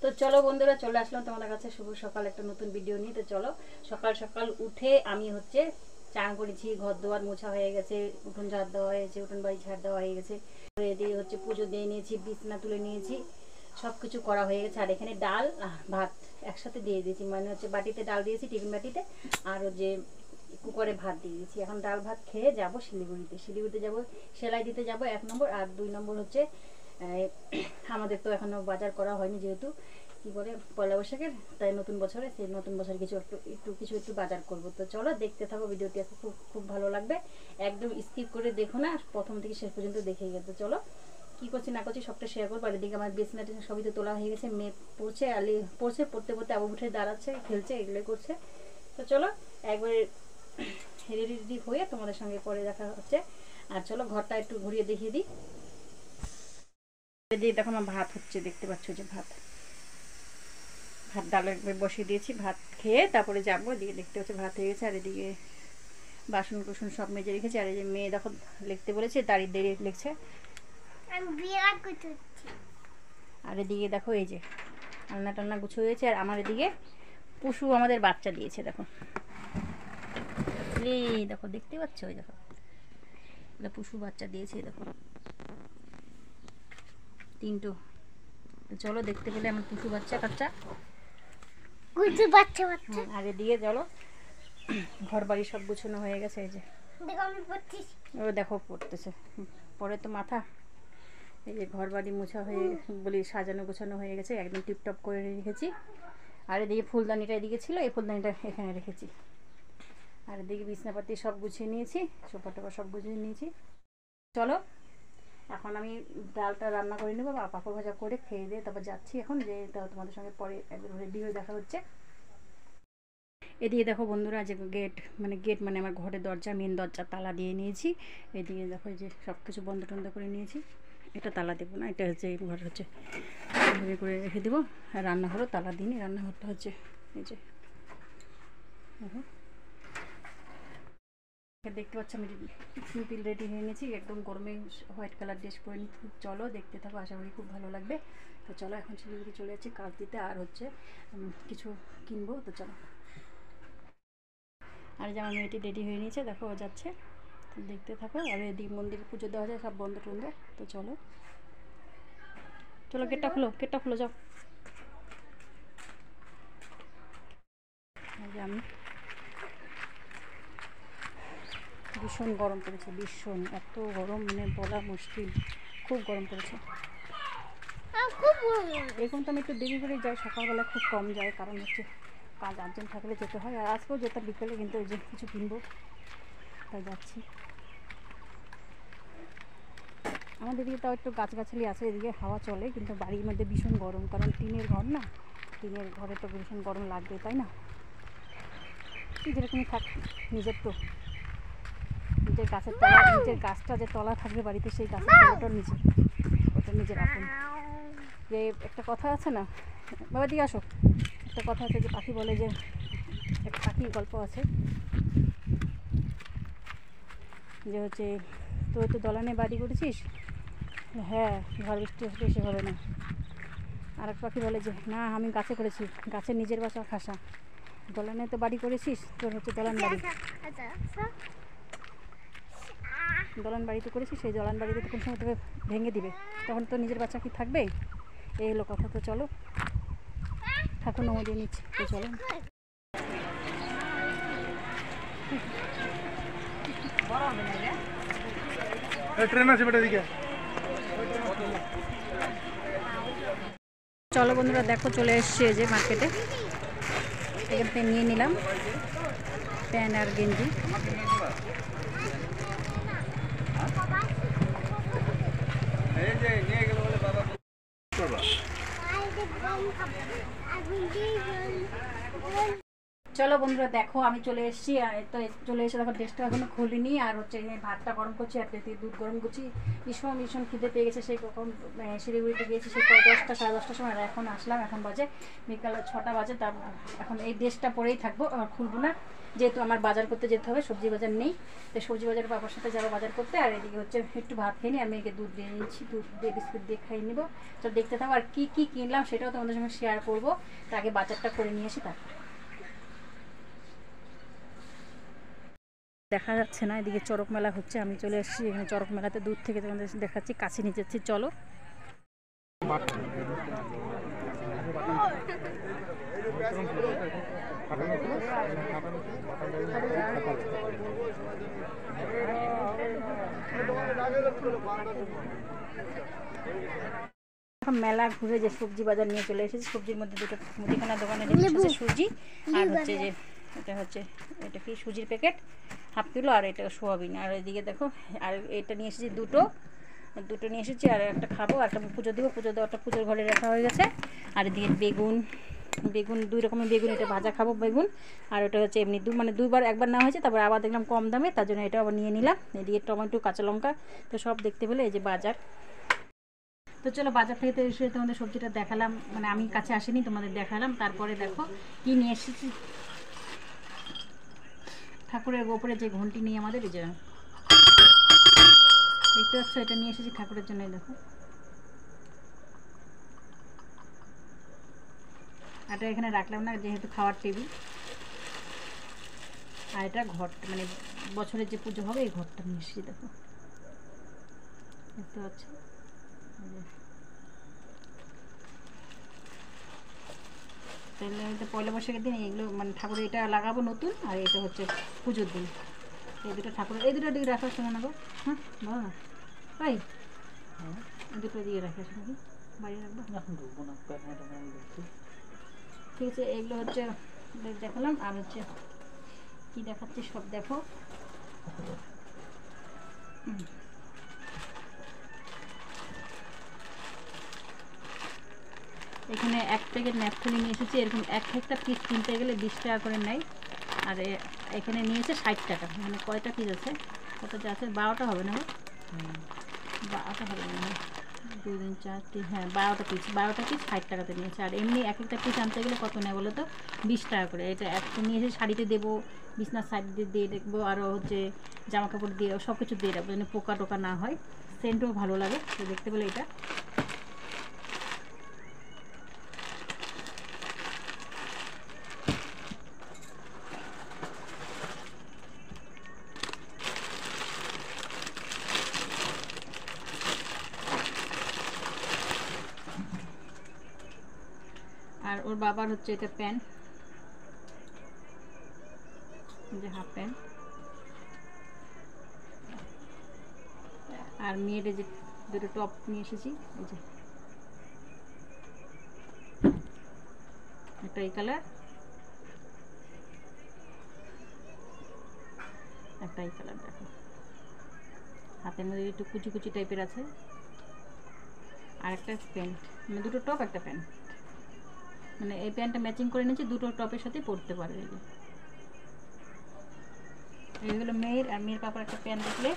তো চলো বন্ধুরা, চলে আসলাম তোমাদের কাছে শুভ সকাল একটা নতুন ভিডিও নিয়ে। তো চলো, সকাল সকাল উঠে আমি হচ্ছে চান করেছি, ঘর দুয়ার মোছা হয়ে গেছে, উঠোন ঝাড় দেওয়া হয়েছে, উঠোন বাড়ি ঝাড় দেওয়া হয়ে গেছে, দিয়ে হচ্ছে পুজো দিয়ে নিয়েছি, বিছনা তুলে নিয়েছি, সব কিছু করা হয়ে গেছে। আর এখানে ডাল ভাত একসাথে দিয়ে দিয়েছি, মানে হচ্ছে বাটিতে ডাল দিয়েছি, টিফিন বাটিতে, আর যে কুকারে ভাত দিয়ে দিয়েছি। এখন ডাল ভাত খেয়ে যাবো শিলিগুড়িতে যাবো, সেলাই দিতে যাব 1 নম্বর। আর 2 নম্বর হচ্ছে আমাদের তো এখনো বাজার করা হয়নি, যেহেতু কি বলে পয়লা বৈশাখের, তাই নতুন বছরে সেই নতুন বছর কিছু একটু বাজার করব। তো চলো দেখতে থাকো ভিডিওটি, আজকে খুব ভালো লাগবে, একদম স্কিপ করে দেখো না, প্রথম থেকে শেষ পর্যন্ত দেখে গেছে। চলো কি করছি না করছি সবটা শেয়ার করবো। আর এদিকে আমার বিছানা সবই তো তোলা হয়ে গেছে, মেয়ে পড়ছে, আলি পড়ছে, পড়তে পড়তে আবু উঠে দাঁড়াচ্ছে, খেলছে, এগুলো করছে। তো চলো একবারে রেডি হয়ে তোমাদের সঙ্গে পরে দেখা হচ্ছে। আর চলো ঘরটা একটু ঘুরিয়ে দেখিয়ে দিই। দেখো আমার ভাত হচ্ছে, দেখতে পাচ্ছ যে ভাত ডালে বসিয়ে দিয়েছি, ভাত খেয়ে তারপরে যাবো। এদিকে দেখতে হচ্ছে ভাত হয়ে গেছে, আর এদিকে বাসন কুসন সব মেজে রেখেছি। আর এই যে মেয়ে দেখো লিখতে বলেছে, দাঁড়িয়ে লিখছে। আর এদিকে দেখো এই যে রান্না টান্না গুছো হয়েছে। আর আমার এদিকে পশু আমাদের বাচ্চা দিয়েছে, দেখো এই দেখো দেখতে পাচ্ছ, ওই দেখো পশু বাচ্চা দিয়েছে, দেখো 3টো। চলো দেখতে পেলে আমার পশু বাচ্চা আর এদিকে চলো ঘর বাড়ি সব গুছানো হয়ে গেছে। এই যে ও দেখো পড়তেছে, পরে তো মাথা। এই যে ঘর বাড়ি মোছা হয়ে বলি সাজানো গোছানো হয়ে গেছে, একদম টিপটপ করে রেখেছি। আর এদিকে ফুলদানিটা এদিকে ছিল, এই ফুলদানিটা এখানে রেখেছি। আর এদিকে বিছনাপাতি সব গুছিয়ে নিয়েছি, সোফা টোফা সব গুছিয়ে নিয়েছি। চলো এখন আমি ডালটা রান্না করে নেবো, বা পাঁপড় ভাজা করে খেয়ে দিয়ে তারপর যাচ্ছি এখন, যে তোমাদের সঙ্গে পরে একদম রেডি হয়ে দেখা হচ্ছে। এদিকে দেখো বন্ধুরা, যে গেট মানে আমার ঘরের দরজা, মেন দরজা তালা দিয়ে নিয়েছি। এদিকে দেখো যে সব কিছু বন্ধ টন্ধ করে নিয়েছি। এটা তালা দেবো না, এটা হচ্ছে এই ঘর হচ্ছে ঘুরে করে রেখে দেবো। আর রান্নাঘরও তালা দিইনি, রান্নাঘরটা হচ্ছে এই যে দেখো দেখতে পাচ্ছি আমি সিম্পল রেডি হয়ে নিয়েছি, একদম গরমে হোয়াইট কালার ড্রেস পরে নিচ্ছি। চলো দেখতে থাকো, আশা করি খুব ভালো লাগবে। তো চলো এখন শিলিগুড়ি চলে যাচ্ছি কাজ দিতে, আর হচ্ছে কিছু কিনবো। তো চলো, আর যে আমার মেয়েটি রেডি হয়ে নিয়েছে, দেখো ও যাচ্ছে, দেখতে থাকো। আর এদিকে মন্দিরে পুজো দেওয়া যায়, সব বন্ধ টন্ধ। তো চলো গেটটা খুলো যাও। আমি ভীষণ গরম পড়েছে, ভীষণ, এত গরম মানে বলা মুশকিল, খুব গরম পড়েছে। এরকম তো আমি একটু দেরি করে যাই, সকালবেলা খুব কম যায়, কারণ হচ্ছে কাজ আর্জেন্ট থাকলে যেতে হয়। আর আজকেও যেতে বিকেলে, কিন্তু ওই যে কিছু কিনবো তাই যাচ্ছি। আমাদের এদিকে তাও একটু গাছগাছালি আছে, এদিকে হাওয়া চলে, কিন্তু বাড়ির মধ্যে ভীষণ গরম, কারণ টিনের ঘর না, টিনের ঘরে তো ভীষণ গরম লাগবে, তাই না? যেরকমই থাক, নিজের গাছের তলা, নিজের গাছটা যে তলা থাকবে বাড়িতে, সেই গাছের তলাটার ওটা নিজের আপন। যে একটা কথা আছে না, বাবা দিকে আসো, একটা কথা আছে যে পাখি বলে, যে একটা পাখির গল্প আছে যে হচ্ছে, তুই তো দলানে বাড়ি করেছিস, হ্যাঁ ঝড় বৃষ্টি হলে সে হবে না। আর এক পাখি বলে যে না, আমি গাছে করেছি, গাছের নিজের বাসা খাসা, দলানে তো বাড়ি করেছিস, তোর হচ্ছে দলান বাড়িতে করেছিস, সেই দলান বাড়িতে তো কোন সময় তোকে ভেঙে দিবে, তখন তো নিজের বাচ্চা কি থাকবে? এই হলো কথা। তো চলো ঠাকুর নমো দিয়ে নিচ্ছি। তো চলো ট্রেন আছে বেটা দিকে। চলো বন্ধুরা দেখো, চলে এসছে যে মার্কেটে, এখান থেকে নিয়ে নিলাম প্যান্ট আর গেঞ্জি। চলো বন্ধুরা দেখো আমি চলে এসেছি, আর তো চলে এসে দেখো ড্রেসটা এখনো খুলিনি, আর হচ্ছে ভাতটা গরম করছি আর দুধ গরম করছি। ভীষণ খিদে পেয়ে গেছে, সেই কখন শিলিগুড়িতে গিয়েছি সেই 10টা সাড়ে 10টার সময়, আর এখন আসলাম, এখন বাজে বিকাল 6টা বাজে। তা এখন এই ড্রেসটা পরেই থাকবো, আর খুলবো না, যেহেতু আমার বাজার করতে যেতে হবে, সবজি বাজার নেই, তো সবজি বাজার বাবার সাথে যাবো বাজার করতে। আর এদিকে হচ্ছে একটু ভাত খেয়ে নিই, আমি একে দুধ দিয়ে নিচ্ছি, দুধ দিয়ে বিস্কুট দিয়ে খাইয়ে নিবো। তো দেখতে থাকো, আর কী কিনলাম সেটাও তোমাদের সঙ্গে শেয়ার করবো। তাকে বাজারটা করে নিয়ে আসি, তারপর দেখা যাচ্ছে না, এদিকে চড়ক মেলা হচ্ছে, আমি চলে এসেছি এখানে চড়ক মেলাতে, দূর থেকে তোমাদের দেখাচ্ছি, কাছে নিয়ে যাচ্ছি, চলো। এখন মেলা ঘুরে যে সবজি বাজার নিয়ে চলে এসেছি, সবজির মধ্যে দুটো মুদিখানা দোকানে রেখেছে সুজি, আর হচ্ছে যে এটা কি সুজির প্যাকেট ½ কিলো, আর এটা সোয়াবিন। আর এদিকে দেখো, আর এটা নিয়ে এসেছি দুটো নিয়ে এসেছি, আর একটা খাবো, আর একটা পুজো দিব, পুজো দেওয়াটা পুজোর ঘরে রাখা হয়ে গেছে। আর এদিকে বেগুন 2 রকমের বেগুন, এটা ভাজা খাবো বেগুন, আর ওটা হচ্ছে এমনি মানে 2বার, একবার নেওয়া হয়েছে, তারপর আবার দেখলাম কম দামে, তার জন্য এটা আবার নিয়ে নিলাম। এদিকে টমেটো, কাঁচা লঙ্কা, তো সব দেখতে পেলে এই যে বাজার। তো চলো বাজার থেকে তো এসে তোমাদের সবজিটা দেখালাম, মানে আমি কাছে আসিনি, তোমাদের দেখালাম। তারপরে দেখো কি নিয়ে এসেছি, ঠাকুরের গোপরে যে ঘন্টি নিয়ে আমাদের, এই যে দেখতে পাচ্ছ, এটা নিয়ে এসেছি ঠাকুরের জন্যই। দেখো এটা এখানে রাখলাম না, যেহেতু খাওয়ার টেবিল। আর এটা ঘরটা, মানে বছরের যে পুজো হবে এই ঘরটা নিয়ে এসেছি, দেখো দেখতে পাচ্ছ। তাহলে পয়লা বৈশাখের দিন এগুলো, মানে ঠাকুরের এটা লাগাবো নতুন, আর এটা হচ্ছে পুজোর দিন। এই দুটো ঠাকুরের, এই দুটো দিকে রাখার সময় নেবো। হ্যাঁ বলো না তাই, দুটো দিকে রাখার সময় বাইরে রাখবো, ঠিক আছে। এগুলো হচ্ছে দেখালাম, আর হচ্ছে কি দেখাচ্ছি সব দেখো। এখানে 1 প্যাকেট ন্যাপথলিন নিয়ে এসেছি, এরকম একটা পিস কিনতে গেলে 20 টাকা করে নেয়, আর এখানে নিয়েছে 60 টাকা। মানে কয়টা পিস আছে, কত যা আছে, 12টা হবে না, 12টা হবে না, 2 3 4 3, হ্যাঁ 12টা পিস 60 টাকাতে নিয়েছে। আর এমনি একটা পিস আনতে গেলে কত নেয় বলো তো, 20 টাকা করে। এটা একটা নিয়ে এসে শাড়িতে দেবো, বিছনার সাইড দিয়ে দেখবো, আরও হচ্ছে জামা কাপড় দিয়ে সব কিছু দিয়ে রাখবো, যেন পোকা টোকা না হয়, সেন্টও ভালো লাগে। তো দেখতে পেলে এটা আর ওর বাবার হচ্ছে এটা প্যান্ট, যে হাফ প্যান্ট। আর মেয়ের যে দুটো টপ নিয়ে এসেছি, এই যে একটা এই কালার, একটা এই কালার। দেখো হাতের মধ্যে একটু কুচি কুচি টাইপের আছে। আর একটা প্যান্ট, মানে দুটো টপ একটা প্যান্ট, মানে এই প্যান্টটা ম্যাচিং করে নিয়েছি, দুটো টপের সাথে পরতে পারে। এইগুলো মেয়ের, আর মেয়ের পাপার একটা প্যান্ট দেখলে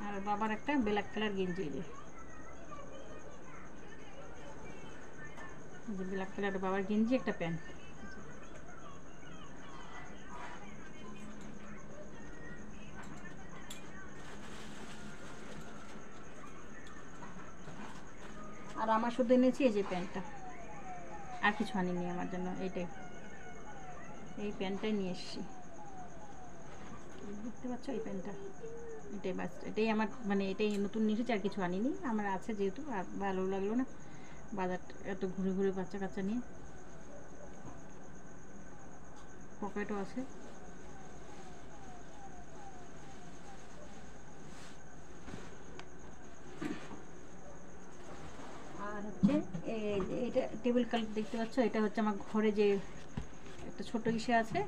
আর বাবার একটা ব্ল্যাক কালার গেঞ্জি, ব্ল্যাক কালার বাবার গেঞ্জি, একটা প্যান্ট। আর আমার শুধু এনেছি এই যে প্যান্টটা, আর কিছু আনিনি আমার জন্য। এই প্যান্টটাই নিয়ে এসেছি, দেখতে পাচ্ছ এই প্যান্টটা, এটাই বাস, এটাই আমার, মানে এটাই নতুন নিয়ে এসেছি, আর কিছু আনিনি, আমার আছে যেহেতু। আর ভালো লাগলো না বাজার এত ঘুরে ঘুরে বাচ্চা কাচ্চা নিয়ে। পকেটও আছে। আর হচ্ছে এটা টেবিল ক্লথ দেখতে পাচ্ছ, এটা হচ্ছে আমার ঘরে যে একটা ছোটো ইসে আছে,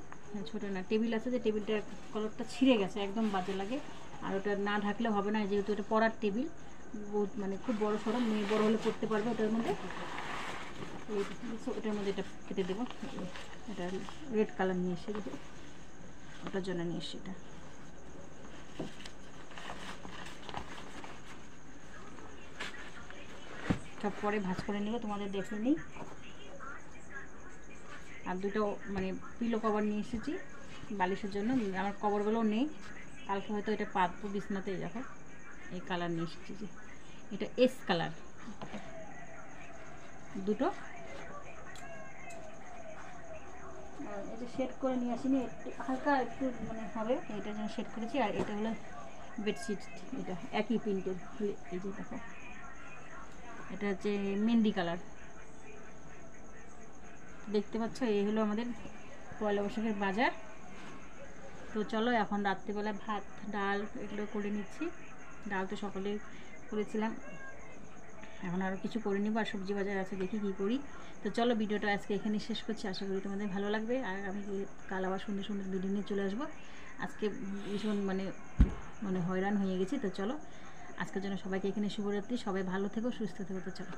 ছোটো না টেবিল আছে, যে টেবিলটার কলারটা ছিঁড়ে গেছে, একদম বাজে লাগে। আর ওটা না ঢাকলে হবে না, যেহেতু এটা পড়ার টেবিল, বহুত মানে খুব বড় সড়ো, মেয়ে বড়ো হলে পড়তে পারবে। ওটার মধ্যে ওটার মধ্যে এটা কেটে দেবো। এটা রেড কালার নিয়ে এসে দেবো, ওটার জন্য নিয়ে এসে এটা। সব পরে ভাঁজ করে নিলে তোমাদের দেখে নিই। আর দুটো মানে পিলো কভার নিয়ে এসেছি বালিশের জন্য, আমার কভারগুলোও নেই, কালকে হয়তো এটা পাতবো বিছনাতে। দেখো এই কালার নিয়ে এসেছি, যে এটা এস কালার দুটো। এটা শেড করে নিয়ে আসিনি, একটু হালকা একটু মানে হবে, এইটার জন্য শেড করেছি। আর এটা হলো বেডশিট, এটা একই প্রিন্টের, এই যে দেখো এটা হচ্ছে মেহেন্দি কালার, দেখতে পাচ্ছ। এই হলো আমাদের পয়লা বৈশাখের বাজার। তো চলো এখন রাত্রিবেলা ভাত ডাল এগুলো করে নিচ্ছি। ডাল তো সকালে করেছিলাম, এখন আরও কিছু করে নিব, আর সবজি বাজার আছে, দেখি কী করি। তো চলো ভিডিওটা আজকে এখানে শেষ করছি, আশা করি তোমাদের ভালো লাগবে। আর আমি কাল আবার সুন্দর সুন্দর ভিডিও নিয়ে চলে আসবো। আজকে ভীষণ মানে হয়রান হয়ে গেছি। তো চলো আজকের জন্য সবাইকে এখানে শুভরাত্রি, সবাই ভালো থেকো, সুস্থ থেকো। তো চলো।